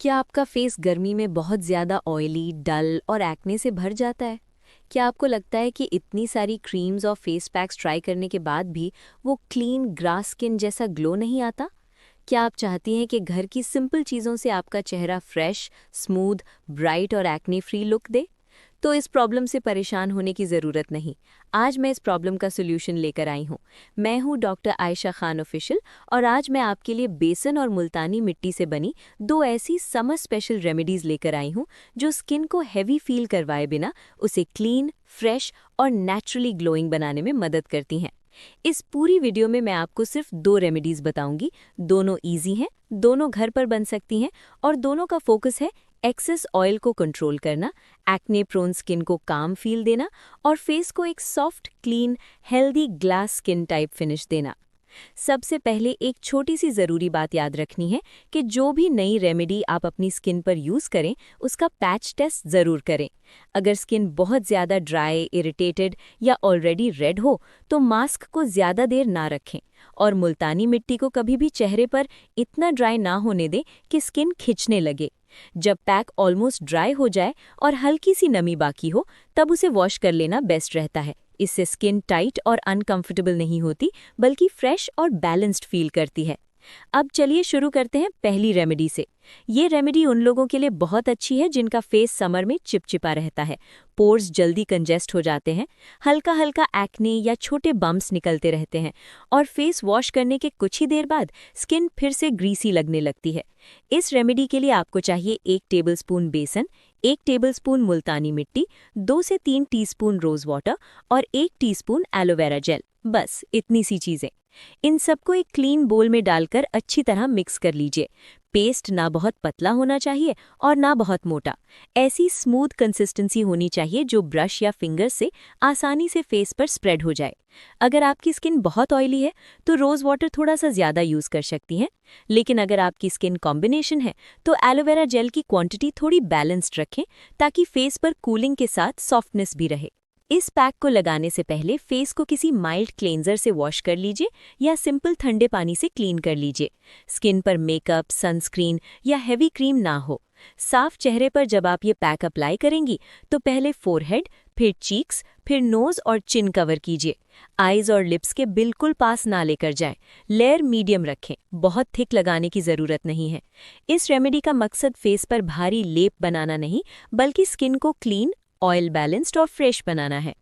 क्या आपका फेस गर्मी में बहुत ज़्यादा ऑयली, डल और एक्ने से भर जाता है? क्या आपको लगता है कि इतनी सारी क्रीम्स और फेस पैक्स ट्राई करने के बाद भी वो क्लीन ग्रास स्किन जैसा ग्लो नहीं आता? क्या आप चाहती हैं कि घर की सिंपल चीज़ों से आपका चेहरा फ्रेश, स्मूथ, ब्राइट और एक्ने फ्री लुक दे? तो इस प्रॉब्लम से परेशान होने की ज़रूरत नहीं। आज मैं इस प्रॉब्लम का सॉल्यूशन लेकर आई हूँ। मैं हूँ डॉक्टर आयशा खान ऑफिशियल और आज मैं आपके लिए बेसन और मुल्तानी मिट्टी से बनी दो ऐसी समर स्पेशल रेमेडीज़ लेकर आई हूँ जो स्किन को हैवी फील करवाए बिना उसे क्लीन, फ्रेश और नेचुरली ग्लोइंग बनाने में मदद करती हैं। इस पूरी वीडियो में मैं आपको सिर्फ दो रेमेडीज़ बताऊंगी। दोनों इजी हैं, दोनों घर पर बन सकती हैं और दोनों का फोकस है एक्सेस ऑयल को कंट्रोल करना, एक्ने प्रोन स्किन को काम फील देना और फेस को एक soft, clean, healthy glass skin type finish देना। सबसे पहले एक छोटी सी ज़रूरी बात याद रखनी है कि जो भी नई रेमेडी आप अपनी स्किन पर यूज़ करें, उसका पैच टेस्ट ज़रूर करें। अगर स्किन बहुत ज़्यादा ड्राई, इरिटेटेड या ऑलरेडी रेड हो, तो मास्क को ज़्यादा देर ना रखें और मुल्तानी मिट्टी को कभी भी चेहरे पर इतना ड्राई ना होने दें कि स्किन खिंचने लगे। जब पैक ऑलमोस्ट ड्राई हो जाए और हल्की सी नमी बाकी हो, तब उसे वॉश कर लेना बेस्ट रहता है। इससे स्किन टाइट और अनकंफर्टेबल नहीं होती, बल्कि फ्रेश और बैलेंस्ड फील करती है। अब चलिए शुरू करते हैं पहली रेमेडी से। ये रेमेडी उन लोगों के लिए बहुत अच्छी है जिनका फेस समर में चिपचिपा रहता है, पोर्स जल्दी कंजेस्ट हो जाते हैं, हल्का हल्का एक्ने या छोटे बम्प्स निकलते रहते हैं और फेस वॉश करने के कुछ ही देर बाद स्किन फिर से ग्रीसी लगने लगती है। इस रेमेडी के लिए आपको चाहिए 1 टेबलस्पून बेसन, 1 टेबलस्पून मुल्तानी मिट्टी, 2 से 3 टीस्पून रोज वाटर और 1 टीस्पून एलोवेरा जेल। बस इतनी सी चीज़ें। इन सबको एक क्लीन बोल में डालकर अच्छी तरह मिक्स कर लीजिए। पेस्ट ना बहुत पतला होना चाहिए और ना बहुत मोटा। ऐसी स्मूथ कंसिस्टेंसी होनी चाहिए जो ब्रश या फिंगर से आसानी से फेस पर स्प्रेड हो जाए। अगर आपकी स्किन बहुत ऑयली है तो रोज वाटर थोड़ा सा ज़्यादा यूज़ कर सकती हैं, लेकिन अगर आपकी स्किन कॉम्बिनेशन है तो एलोवेरा जेल की क्वांटिटी थोड़ी बैलेंस्ड रखें ताकि फेस पर कूलिंग के साथ सॉफ्टनेस भी रहे। इस पैक को लगाने से पहले फेस को किसी माइल्ड क्लेंजर से वॉश कर लीजिए या सिंपल ठंडे पानी से क्लीन कर लीजिए। स्किन पर मेकअप, सनस्क्रीन या हेवी क्रीम ना हो। साफ चेहरे पर जब आप ये पैक अप्लाई करेंगी तो पहले फोरहेड, फिर चीक्स, फिर नोज और चिन कवर कीजिए। आईज और लिप्स के बिल्कुल पास ना लेकर जाएं। लेयर मीडियम रखें, बहुत थिक लगाने की ज़रूरत नहीं है। इस रेमेडी का मकसद फेस पर भारी लेप बनाना नहीं, बल्कि स्किन को क्लीन, ऑयल बैलेंस्ड और फ्रेश बनाना है।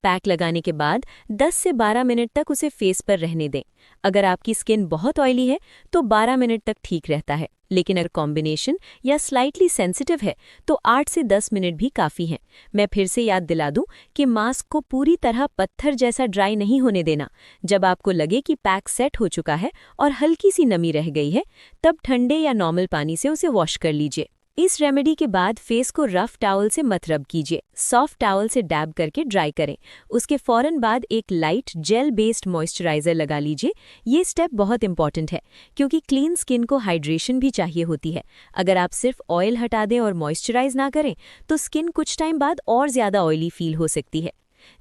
पैक लगाने के बाद 10 से 12 मिनट तक उसे फेस पर रहने दें। अगर आपकी स्किन बहुत ऑयली है तो 12 मिनट तक ठीक रहता है, लेकिन अगर कॉम्बिनेशन या स्लाइटली सेंसिटिव है तो 8 से 10 मिनट भी काफ़ी हैं। मैं फिर से याद दिला दूं कि मास्क को पूरी तरह पत्थर जैसा ड्राई नहीं होने देना। जब आपको लगे कि पैक सेट हो चुका है और हल्की सी नमी रह गई है, तब ठंडे या नॉर्मल पानी से उसे वॉश कर लीजिए। इस रेमेडी के बाद फेस को रफ टॉवल से मत रब कीजिए, सॉफ्ट टॉवल से डैब करके ड्राई करें। उसके फौरन बाद एक लाइट जेल बेस्ड मॉइस्चराइजर लगा लीजिए। ये स्टेप बहुत इंपॉर्टेंट है क्योंकि क्लीन स्किन को हाइड्रेशन भी चाहिए होती है। अगर आप सिर्फ ऑयल हटा दें और मॉइस्चराइज ना करें तो स्किन कुछ टाइम बाद और ज़्यादा ऑयली फील हो सकती है।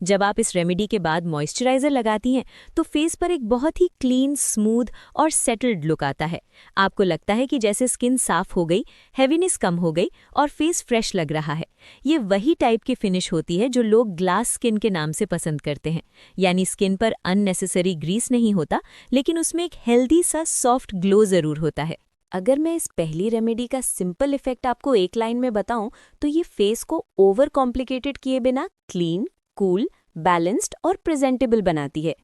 जब आप इस रेमेडी के बाद मॉइस्चराइजर लगाती हैं तो फेस पर एक बहुत ही क्लीन, स्मूथ और सेटल्ड लुक आता है। आपको लगता है कि जैसे स्किन साफ हो गई, हेवीनेस कम हो गई और फेस फ्रेश लग रहा है। ये वही टाइप की फिनिश होती है जो लोग ग्लास स्किन के नाम से पसंद करते हैं, यानी स्किन पर अननेसेसरी ग्रीस नहीं होता, लेकिन उसमें एक हेल्दी सा सॉफ्ट ग्लो ज़रूर होता है। अगर मैं इस पहली रेमेडी का सिंपल इफेक्ट आपको एक लाइन में बताऊं तो ये फेस को ओवर कॉम्प्लिकेटेड किए बिना क्लीन, कूल, बैलेंस्ड और प्रेजेंटेबल बनाती है।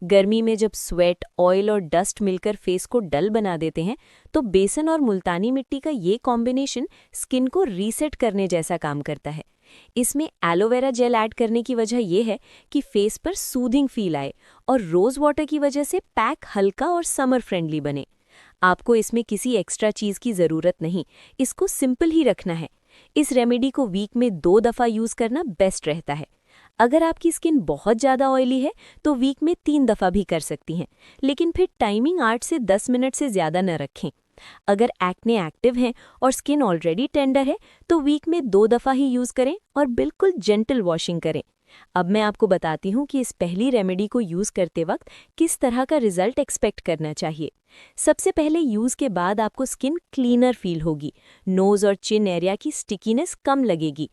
गर्मी में जब स्वेट, ऑयल और डस्ट मिलकर फेस को डल बना देते हैं तो बेसन और मुल्तानी मिट्टी का ये कॉम्बिनेशन स्किन को रीसेट करने जैसा काम करता है। इसमें एलोवेरा जेल ऐड करने की वजह यह है कि फेस पर सूदिंग फील आए और रोज वाटर की वजह से पैक हल्का और समर फ्रेंडली बने। आपको इसमें किसी एक्स्ट्रा चीज़ की ज़रूरत नहीं, इसको सिंपल ही रखना है। इस रेमेडी को वीक में 2 दफ़ा यूज़ करना बेस्ट रहता है। अगर आपकी स्किन बहुत ज़्यादा ऑयली है तो वीक में 3 दफ़ा भी कर सकती हैं, लेकिन फिर टाइमिंग 8 से 10 मिनट से ज़्यादा न रखें। अगर एक्ने एक्टिव है और स्किन ऑलरेडी टेंडर है तो वीक में 2 दफ़ा ही यूज़ करें और बिल्कुल जेंटल वॉशिंग करें। अब मैं आपको बताती हूँ कि इस पहली रेमेडी को यूज़ करते वक्त किस तरह का रिजल्ट एक्सपेक्ट करना चाहिए। सबसे पहले यूज़ के बाद आपको स्किन क्लीनर फील होगी, नोज़ और चिन एरिया की स्टिकीनेस कम लगेगी,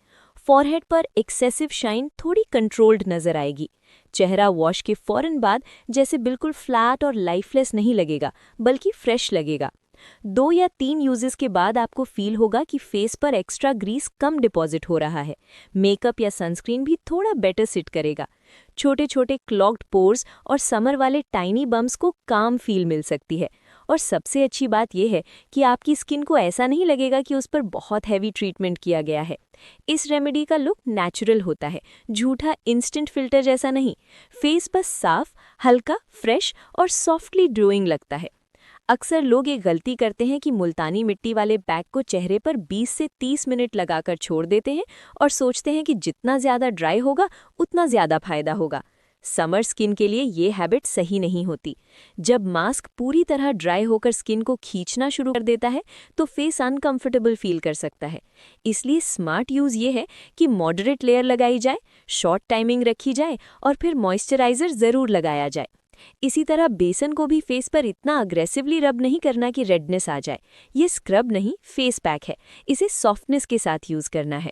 फॉरहेड पर एक्सेसिव शाइन थोड़ी कंट्रोल्ड नजर आएगी। चेहरा वॉश के फौरन बाद जैसे बिल्कुल फ्लैट और लाइफलेस नहीं लगेगा, बल्कि फ्रेश लगेगा। 2 या 3 यूजेस के बाद आपको फील होगा कि फेस पर एक्स्ट्रा ग्रीस कम डिपॉजिट हो रहा है। मेकअप या सनस्क्रीन भी थोड़ा बेटर सिट करेगा। छोटे छोटे क्लॉग्ड पोर्स और समर वाले टाइनी बम्स को काम फील मिल सकती है। और सबसे अच्छी बात यह है कि आपकी स्किन को ऐसा नहीं लगेगा कि उस पर बहुत हैवी ट्रीटमेंट किया गया है। इस रेमेडी का लुक नेचुरल होता है, झूठा इंस्टेंट फिल्टर जैसा नहीं। फेस बस साफ, हल्का, फ्रेश और सॉफ्टली ग्लोइंग लगता है। अक्सर लोग ये गलती करते हैं कि मुल्तानी मिट्टी वाले पैक को चेहरे पर 20 से 30 मिनट लगाकर छोड़ देते हैं और सोचते हैं कि जितना ज़्यादा ड्राई होगा उतना ज़्यादा फायदा होगा। समर स्किन के लिए ये हैबिट सही नहीं होती। जब मास्क पूरी तरह ड्राई होकर स्किन को खींचना शुरू कर देता है तो फेस अनकंफर्टेबल फील कर सकता है। इसलिए स्मार्ट यूज़ ये है कि मॉडरेट लेयर लगाई जाए, शॉर्ट टाइमिंग रखी जाए और फिर मॉइस्चराइज़र ज़रूर लगाया जाए। इसी तरह बेसन को भी फेस पर इतना अग्रेसिवली रब नहीं करना कि रेडनेस आ जाए। ये स्क्रब नहीं, फेस पैक है। इसे सॉफ्टनेस के साथ यूज़ करना है।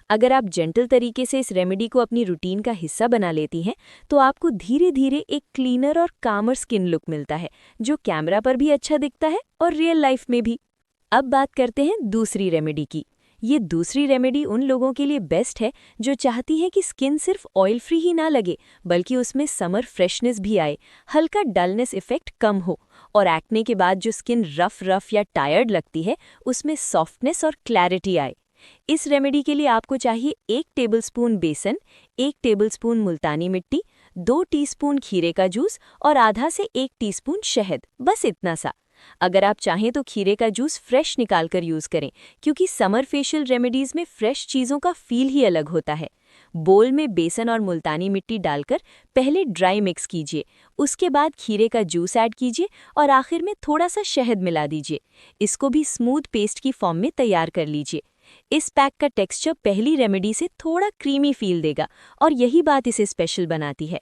अगर आप जेंटल तरीके से इस रेमेडी को अपनी रूटीन का हिस्सा बना लेती हैं तो आपको धीरे धीरे एक क्लीनर और कामर स्किन लुक मिलता है, जो कैमरा पर भी अच्छा दिखता है और रियल लाइफ में भी। अब बात करते हैं दूसरी रेमेडी की। ये दूसरी रेमेडी उन लोगों के लिए बेस्ट है जो चाहती हैं कि स्किन सिर्फ ऑयल फ्री ही ना लगे, बल्कि उसमें समर फ्रेशनेस भी आए, हल्का डलनेस इफेक्ट कम हो और एक्ने के बाद जो स्किन रफ या टायर्ड लगती है उसमें सॉफ्टनेस और क्लैरिटी आए। इस रेमेडी के लिए आपको चाहिए 1 टेबलस्पून बेसन, 1 टेबलस्पून मुल्तानी मिट्टी, 2 टीस्पून खीरे का जूस और आधा से 1 टीस्पून शहद, बस इतना सा। अगर आप चाहें तो खीरे का जूस फ्रेश निकालकर यूज़ करें, क्योंकि समर फेशियल रेमेडीज़ में फ्रेश चीज़ों का फील ही अलग होता है। बोल में बेसन और मुल्तानी मिट्टी डालकर पहले ड्राई मिक्स कीजिए, उसके बाद खीरे का जूस ऐड कीजिए और आखिर में थोड़ा सा शहद मिला दीजिए। इसको भी स्मूथ पेस्ट की फॉर्म में तैयार कर लीजिए। इस पैक का टेक्सचर पहली रेमेडी से थोड़ा क्रीमी फील देगा और यही बात इसे स्पेशल बनाती है।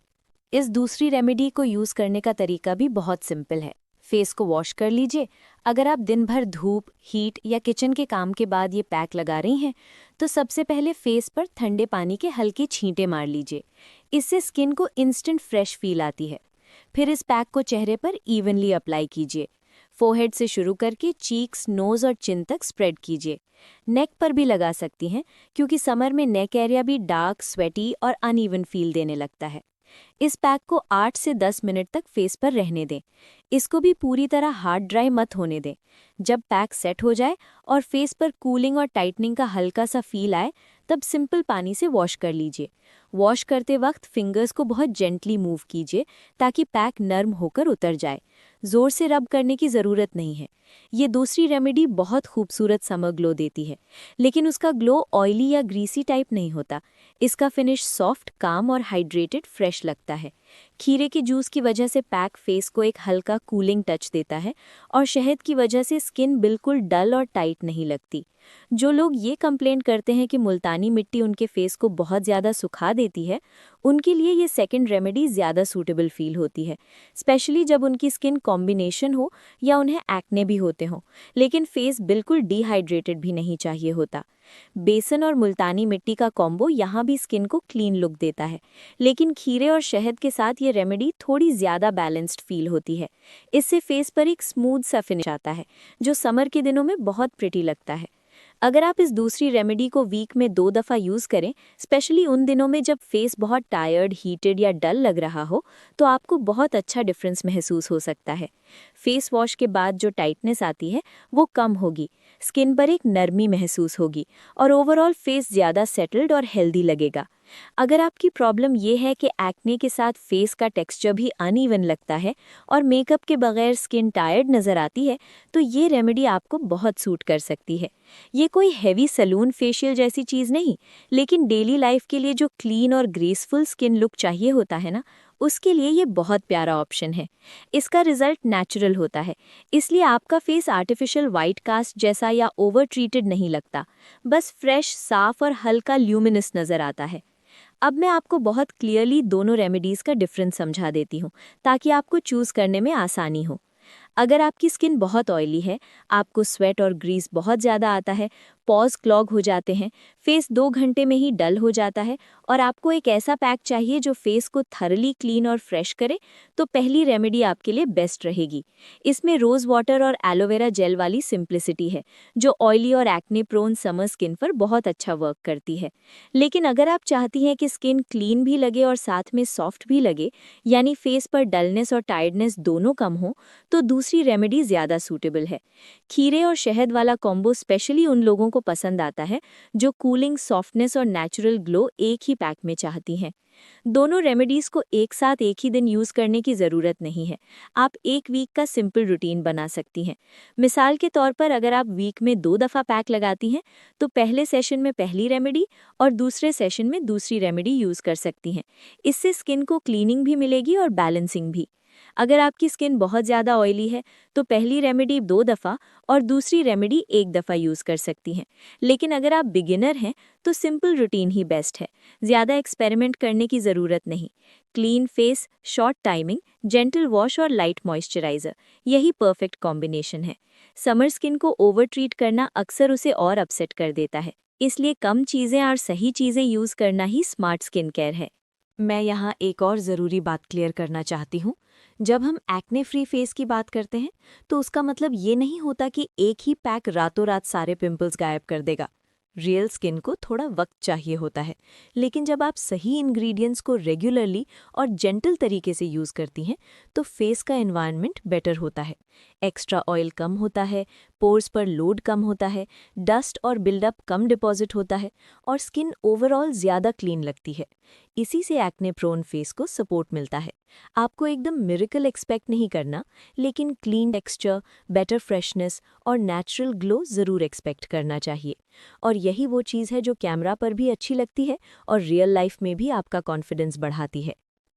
इस दूसरी रेमेडी को यूज़ करने का तरीका भी बहुत सिंपल है। फेस को वॉश कर लीजिए। अगर आप दिन भर धूप, हीट या किचन के काम के बाद ये पैक लगा रही हैं तो सबसे पहले फेस पर ठंडे पानी के हल्के छींटे मार लीजिए। इससे स्किन को इंस्टेंट फ्रेश फील आती है। फिर इस पैक को चेहरे पर इवनली अप्लाई कीजिए। फोरहेड से शुरू करके चीक्स, नोज़ और चिन तक स्प्रेड कीजिए। नेक पर भी लगा सकती हैं, क्योंकि समर में नेक एरिया भी डार्क, स्वेटी और अनइवन फील देने लगता है। इस पैक को 8 से 10 मिनट तक फेस पर रहने दें। इसको भी पूरी तरह हार्ड ड्राई मत होने दें। जब पैक सेट हो जाए और फेस पर कूलिंग और टाइटनिंग का हल्का सा फील आए, तब सिंपल पानी से वॉश कर लीजिए। वॉश करते वक्त फिंगर्स को बहुत जेंटली मूव कीजिए ताकि पैक नर्म होकर उतर जाए। जोर से रब करने की ज़रूरत नहीं है। ये दूसरी रेमेडी बहुत खूबसूरत समर ग्लो देती है, लेकिन उसका ग्लो ऑयली या ग्रीसी टाइप नहीं होता। इसका फिनिश सॉफ्ट, काम और हाइड्रेटेड फ्रेश लगता है। खीरे के जूस की वजह से पैक फेस को एक हल्का कूलिंग टच देता है और शहद की वजह से स्किन बिल्कुल डल और टाइट नहीं लगती। जो लोग ये कंप्लेंट करते हैं कि मुल्तानी मिट्टी उनके फेस को बहुत ज़्यादा सुखा देती है, उनके लिए ये सेकंड रेमेडी ज़्यादा सूटेबल फील होती है, स्पेशली जब उनकी स्किन कॉम्बिनेशन हो या उन्हें एक्ने भी होते हों, लेकिन फेस बिल्कुल डिहाइड्रेटेड भी नहीं चाहिए होता। बेसन और मुल्तानी मिट्टी का कॉम्बो यहाँ भी स्किन को क्लीन लुक देता है, लेकिन खीरे और शहद के साथ ये रेमेडी थोड़ी ज़्यादा बैलेंस्ड फील होती है। इससे फेस पर एक स्मूथ सा फिनिश आता है, जो समर के दिनों में बहुत प्रिटी लगता है। अगर आप इस दूसरी रेमेडी को वीक में 2 दफ़ा यूज़ करें, स्पेशली उन दिनों में जब फेस बहुत टायर्ड, हीटेड या डल लग रहा हो, तो आपको बहुत अच्छा डिफरेंस महसूस हो सकता है। फेस वॉश के बाद जो टाइटनेस आती है वो कम होगी, स्किन पर एक नरमी महसूस होगी और ओवरऑल फेस ज़्यादा सेटल्ड और हेल्दी लगेगा। अगर आपकी प्रॉब्लम ये है कि एक्ने के साथ फेस का टेक्सचर भी अनइवन लगता है और मेकअप के बगैर स्किन टायर्ड नज़र आती है, तो ये रेमेडी आपको बहुत सूट कर सकती है। ये कोई हेवी सैलून फेशियल जैसी चीज़ नहीं, लेकिन डेली लाइफ के लिए जो क्लीन और ग्रेसफुल स्किन लुक चाहिए होता है ना, उसके लिए ये बहुत प्यारा ऑप्शन है। इसका रिजल्ट नेचुरल होता है, इसलिए आपका फेस आर्टिफिशियल वाइट कास्ट जैसा या ओवर ट्रीटेड नहीं लगता, बस फ्रेश, साफ और हल्का ल्यूमिनस नज़र आता है। अब मैं आपको बहुत क्लियरली दोनों रेमेडीज़ का डिफरेंस समझा देती हूँ ताकि आपको चूज़ करने में आसानी हो। अगर आपकी स्किन बहुत ऑयली है, आपको स्वेट और ग्रीस बहुत ज़्यादा आता है, पॉज क्लॉग हो जाते हैं, फेस 2 घंटे में ही डल हो जाता है और आपको एक ऐसा पैक चाहिए जो फेस को थरली क्लीन और फ्रेश करे, तो पहली रेमेडी आपके लिए बेस्ट रहेगी। इसमें रोज़ वाटर और एलोवेरा जेल वाली सिंप्लिसिटी है, जो ऑयली और एक्ने प्रोन समर स्किन पर बहुत अच्छा वर्क करती है। लेकिन अगर आप चाहती हैं कि स्किन क्लीन भी लगे और साथ में सॉफ्ट भी लगे, यानी फेस पर डलनेस और टायर्डनेस दोनों कम हो, तो दूसरी रेमेडी ज़्यादा सूटेबल है। खीरे और शहद वाला कॉम्बो स्पेशली उन लोगों को पसंद आता है जो कूलिंग, सॉफ्टनेस और नेचुरल ग्लो एक ही पैक में चाहती हैं। दोनों रेमेडीज़ को एक साथ एक ही दिन यूज़ करने की ज़रूरत नहीं है। आप एक वीक का सिंपल रूटीन बना सकती हैं। मिसाल के तौर पर अगर आप वीक में 2 दफ़ा पैक लगाती हैं, तो पहले सेशन में पहली रेमेडी और दूसरे सेशन में दूसरी रेमेडी यूज़ कर सकती हैं। इससे स्किन को क्लीनिंग भी मिलेगी और बैलेंसिंग भी। अगर आपकी स्किन बहुत ज़्यादा ऑयली है, तो पहली रेमेडी 2 दफ़ा और दूसरी रेमेडी 1 दफ़ा यूज़ कर सकती हैं। लेकिन अगर आप बिगिनर हैं, तो सिंपल रूटीन ही बेस्ट है। ज़्यादा एक्सपेरिमेंट करने की ज़रूरत नहीं। Clean face, short timing, gentle wash और लाइट मॉइस्चराइज़र, यही परफेक्ट कॉम्बिनेशन है। समर स्किन को ओवर ट्रीट करना अक्सर उसे और अपसेट कर देता है। इसलिए कम चीज़ें और सही चीज़ें यूज़ करना ही स्मार्ट स्किन केयर है। मैं यहाँ एक और ज़रूरी बात क्लियर करना चाहती हूँ। जब हम एक्ने फ्री फेस की बात करते हैं, तो उसका मतलब ये नहीं होता कि एक ही पैक रातों रात सारे पिंपल्स गायब कर देगा। रियल स्किन को थोड़ा वक्त चाहिए होता है, लेकिन जब आप सही इंग्रेडिएंट्स को रेगुलरली और जेंटल तरीके से यूज़ करती हैं, तो फेस का एनवायरनमेंट बेटर होता है। एक्स्ट्रा ऑयल कम होता है, पोर्स पर लोड कम होता है, डस्ट और बिल्डअप कम डिपॉजिट होता है और स्किन ओवरऑल ज़्यादा क्लीन लगती है। इसी से एक्ने प्रोन फेस को सपोर्ट मिलता है। आपको एकदम मिरेकल एक्सपेक्ट नहीं करना, लेकिन क्लीन टेक्सचर, बेटर फ्रेशनेस और नेचुरल ग्लो ज़रूर एक्सपेक्ट करना चाहिए। और यही वो चीज़ है जो कैमरा पर भी अच्छी लगती है और रियल लाइफ में भी आपका कॉन्फिडेंस बढ़ाती है।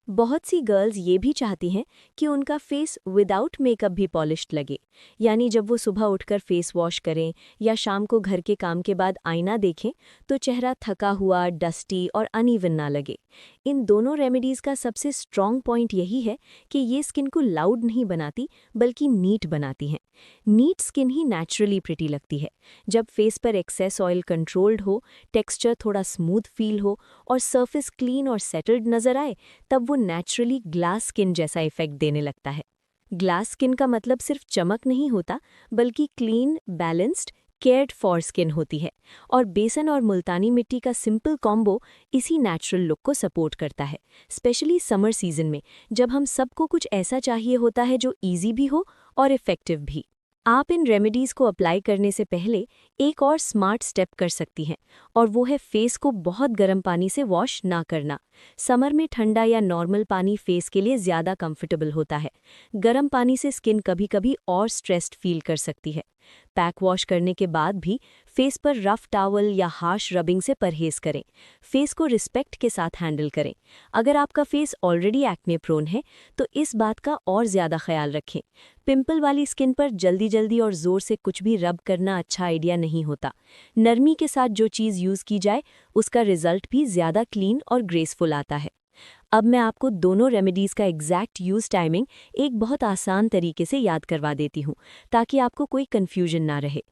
बहुत सी गर्ल्स ये भी चाहती हैं कि उनका फेस विदाउट मेकअप भी पॉलिश्ड लगे, यानी जब वो सुबह उठकर फेस वॉश करें या शाम को घर के काम के बाद आईना देखें, तो चेहरा थका हुआ, डस्टी और अनइवन ना लगे। इन दोनों रेमेडीज़ का सबसे स्ट्रॉन्ग पॉइंट यही है कि ये स्किन को लाउड नहीं बनाती, बल्कि नीट बनाती हैं। नीट स्किन ही नेचुरली प्रिटी लगती है। जब फेस पर एक्सेस ऑयल कंट्रोल्ड हो, टेक्सचर थोड़ा स्मूथ फील हो और सरफेस क्लीन और सेटल्ड नजर आए, तब वो नेचुरली ग्लास स्किन जैसा इफेक्ट देने लगता है। ग्लास स्किन का मतलब सिर्फ चमक नहीं होता, बल्कि clean, balanced, cared for skin होती है। और बेसन और मुल्तानी मिट्टी का सिंपल कॉम्बो इसी नेचुरल लुक को सपोर्ट करता है, स्पेशली समर सीजन में, जब हम सबको कुछ ऐसा चाहिए होता है जो इजी भी हो और इफेक्टिव भी। आप इन रेमेडीज़ को अप्लाई करने से पहले एक और स्मार्ट स्टेप कर सकती हैं, और वो है फेस को बहुत गर्म पानी से वॉश ना करना। समर में ठंडा या नॉर्मल पानी फेस के लिए ज़्यादा कंफर्टेबल होता है। गर्म पानी से स्किन कभी-कभी और स्ट्रेस्ड फील कर सकती है। पैक वॉश करने के बाद भी फेस पर रफ टॉवल या हार्श रबिंग से परहेज करें। फेस को रिस्पेक्ट के साथ हैंडल करें। अगर आपका फेस ऑलरेडी एक्ने प्रोन है, तो इस बात का और ज़्यादा ख्याल रखें। पिंपल वाली स्किन पर जल्दी और ज़ोर से कुछ भी रब करना अच्छा आइडिया नहीं होता। नरमी के साथ जो चीज़ यूज़ की जाए, उसका रिजल्ट भी ज़्यादा क्लीन और ग्रेसफुल आता है। अब मैं आपको दोनों रेमेडीज़ का एग्जैक्ट यूज़ टाइमिंग एक बहुत आसान तरीके से याद करवा देती हूँ, ताकि आपको कोई कन्फ्यूजन ना रहे।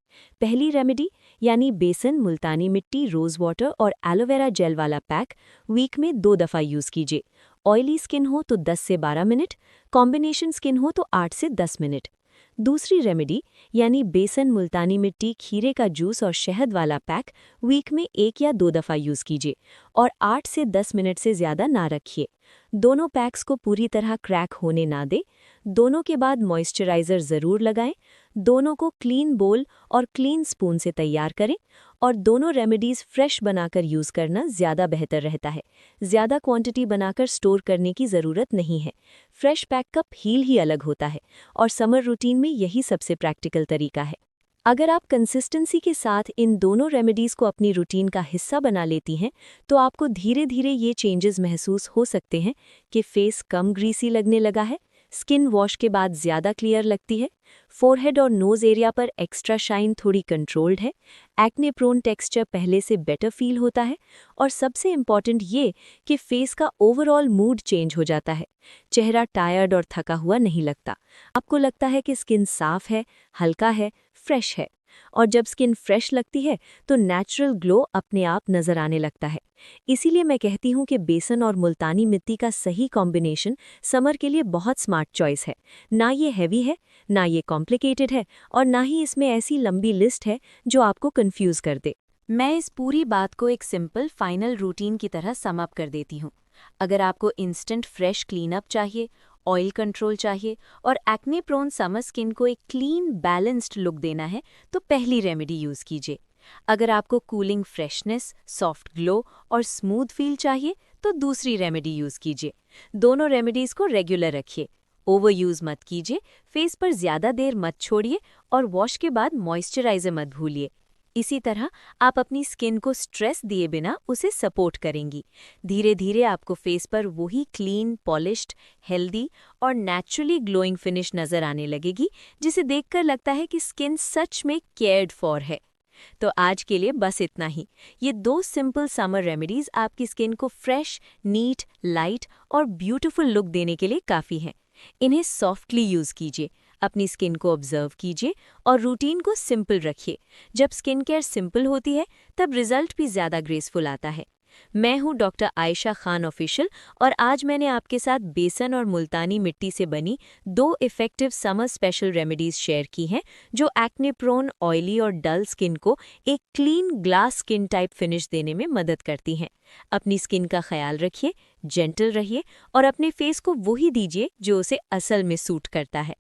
पहली रेमेडी यानी बेसन, मुल्तानी मिट्टी, रोज़ वाटर और एलोवेरा जेल वाला पैक वीक में 2 दफ़ा यूज़ कीजिए। ऑयली स्किन हो तो 10 से 12 मिनट, कॉम्बिनेशन स्किन हो तो 8 से 10 मिनट। दूसरी रेमेडी यानी बेसन, मुल्तानी मिट्टी, खीरे का जूस और शहद वाला पैक वीक में 1 या 2 दफ़ा यूज़ कीजिए और 8 से 10 मिनट से ज़्यादा ना रखिए। दोनों पैक्स को पूरी तरह क्रैक होने ना दें। दोनों के बाद मॉइस्चराइज़र ज़रूर लगाएं। दोनों को क्लीन बोल और क्लीन स्पून से तैयार करें और दोनों रेमेडीज़ फ्रेश बनाकर यूज़ करना ज़्यादा बेहतर रहता है। ज़्यादा क्वांटिटी बनाकर स्टोर करने की ज़रूरत नहीं है। फ्रेश पैक का फील ही अलग होता है और समर रूटीन में यही सबसे प्रैक्टिकल तरीका है। अगर आप कंसिस्टेंसी के साथ इन दोनों रेमेडीज़ को अपनी रूटीन का हिस्सा बना लेती हैं, तो आपको धीरे धीरे ये चेंजेस महसूस हो सकते हैं कि फेस कम ग्रीसी लगने लगा है, स्किन वॉश के बाद ज़्यादा क्लियर लगती है, फोरहेड और नोज़ एरिया पर एक्स्ट्रा शाइन थोड़ी कंट्रोल्ड है, एक्ने प्रोन टेक्सचर पहले से बेटर फील होता है और सबसे इम्पॉर्टेंट ये कि फेस का ओवरऑल मूड चेंज हो जाता है। चेहरा टायर्ड और थका हुआ नहीं लगता। आपको लगता है कि स्किन साफ है, हल्का है, फ्रेश है। और जब स्किन फ्रेश लगती है तो नेचुरल ग्लो अपने आप नजर आने लगता है। इसीलिए मैं कहती हूँ कि बेसन और मुल्तानी मिट्टी का सही कॉम्बिनेशन समर के लिए बहुत स्मार्ट चॉइस है। ना ये हैवी है, ना ये कॉम्प्लिकेटेड है और ना ही इसमें ऐसी लंबी लिस्ट है जो आपको कंफ्यूज कर दे। मैं इस पूरी बात को एक सिंपल फाइनल रूटीन की तरह सम अप कर देती हूँ। अगर आपको इंस्टेंट फ्रेश क्लीन अप चाहिए, ऑयल कंट्रोल चाहिए और एक्ने प्रोन समर स्किन को एक क्लीन बैलेंस्ड लुक देना है तो पहली रेमेडी यूज़ कीजिए। अगर आपको कूलिंग फ्रेशनेस, सॉफ्ट ग्लो और स्मूथ फील चाहिए तो दूसरी रेमेडी यूज़ कीजिए। दोनों रेमेडीज़ को रेगुलर रखिए, ओवर यूज़ मत कीजिए, फेस पर ज़्यादा देर मत छोड़िए और वॉश के बाद मॉइस्चराइज़र मत भूलिए। इसी तरह आप अपनी स्किन को स्ट्रेस दिए बिना उसे सपोर्ट करेंगी। धीरे धीरे आपको फेस पर वही क्लीन, पॉलिश्ड, हेल्दी और नेचुरली ग्लोइंग फिनिश नज़र आने लगेगी, जिसे देखकर लगता है कि स्किन सच में केयर्ड फॉर है। तो आज के लिए बस इतना ही। ये 2 सिंपल समर रेमेडीज़ आपकी स्किन को फ्रेश, नीट, लाइट और ब्यूटीफुल लुक देने के लिए काफ़ी हैं। इन्हें सॉफ्टली यूज़ कीजिए, अपनी स्किन को ऑब्जर्व कीजिए और रूटीन को सिंपल रखिए। जब स्किन केयर सिंपल होती है तब रिजल्ट भी ज़्यादा ग्रेसफुल आता है। मैं हूँ डॉक्टर आयशा खान ऑफिशियल और आज मैंने आपके साथ बेसन और मुल्तानी मिट्टी से बनी 2 effective summer special remedies share की हैं जो एक्ने प्रोन, ऑयली और डल स्किन को एक clean glass skin type finish देने में मदद करती हैं। अपनी स्किन का ख्याल रखिए, जेंटल रहिए और अपने फेस को वही दीजिए जो उसे असल में सूट करता है।